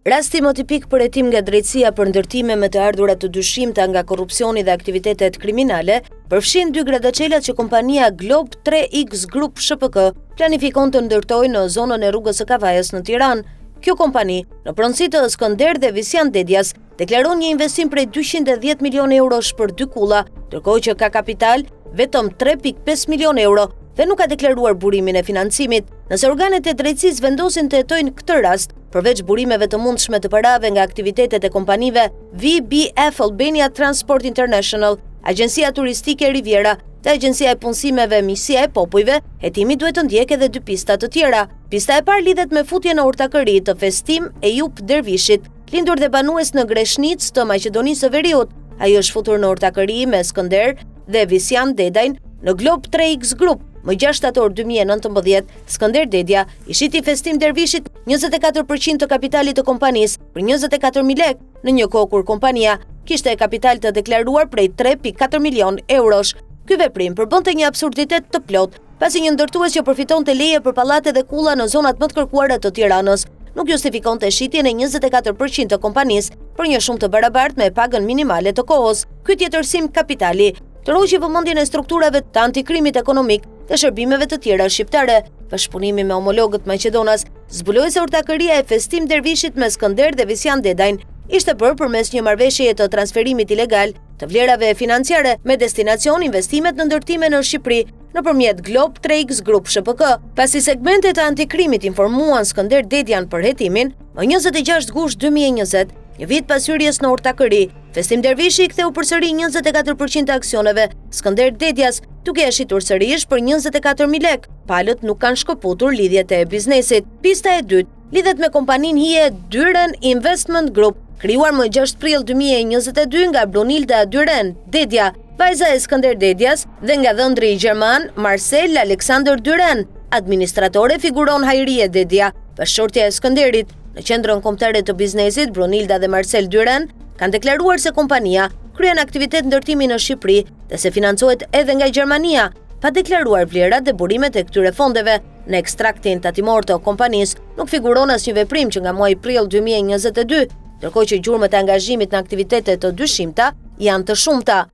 Rasti më tipik për hetim nga drejtësia për ndërtime me të ardhurat të dyshimta nga korrupsioni dhe aktivitetet kriminale, përfshin 2 gradoqelat që kompania Globe 3X Group SHPK planifikon të ndërtojë në zonën e rrugës së Kavajës në Tiranë. Kjo kompani, në pronësi të Skënder dhe Visian Dedjas, deklaron një investim prej 210 milion eurosh për 2 kulla, ndërkohë që ka kapital vetëm 3.5 milion euro dhe nuk ka deklaruar burimin e financimit. Nëse organet e drejtësisë vendosin të hetojnë këtë rast, përveç burimeve të mundshme të parave nga aktivitetet e kompanive VBF Albania Transport International, Agjencia Turistike Riviera dhe Agjencia e Punësimeve Misia e Popujve, hetimi duhet të ndjekë edhe 2 pista të tjera. Pista e parë lidhet me futjen në ortakëri të Festim Eyüp Dervishit, lindur dhe banues në Greshnicë të Maqedonisë së Veriut. Ai është futur në ortakëri me Skënder dhe Visian Dedajn në Globe 3X Group. Më 6 shtator 2019, Skënder Dedja i shiti Festim Dervishit 24% të kapitalit të kompanisë për 24.000 lekë, në një kohë kur kompania kishte kapital të deklaruar prej 3.4 milion eurosh. Ky veprim përbënte një absurditet të plot, pasi një ndërtues që përfitonte leje për pallate dhe kulla në zonat më të kërkuara të Tiranës nuk justifikonte shitjen e 24% të kompanisë për një shumë të barabartë me pagën minimale të kohës. Ky tjetërsim kapitali tërhoqi vëmendjen e strukturave të antikrimit ekonomik dhe shërbimeve të tjera shqiptare. Bashkëpunimi me homologët maqedonas zbuloi se ortakëria e Festim Dervishit me Skënder dhe Visian Dedajn ishte bërë përmes një marrëveshjeje të transferimit ilegal të vlerave financiare me destinacion investimet në ndërtime në Shqipëri nëpërmjet Globe 3X Group SHPK. Pasi segmentet e antikrimit informuan Skënder Dedjan për hetimin, më 26 gusht 2020, një vit pas hyrjes në ortakëri, Festim Dervishi i ktheu përsëri 24% e aksioneve Skënder Dedjas, duke e shitur sërish për 24.000 lekë. Palët nuk kanë shkëputur lidhjet e biznesit. Pista e dytë lidhet me kompaninë hije Dyren Investment Group, krijuar më 6 prill 2022 nga Brunilda Dyren Dedja, vajza e Skënder Dedjas, dhe nga dhëndri i gjerman Marcel Alexander Dyren. Administratore figuron Hajrie Dedja, bashkëshortja e Skënderit. Në qendrën kombëtare të biznesit, Brunilda dhe Marcel Dyren kanë deklaruar se kompania kryen aktivitet ndërtimi në Shqipëri dhe se financohet edhe nga Gjermania, pa deklaruar vlerat dhe burimet e këtyre fondeve. Në ekstraktin tatimor të kompanisë nuk figuron asnjë veprim që nga muaji prill 2022, ndërkohë që gjurmët e angazhimit në aktivitete të dyshimta janë të shumta.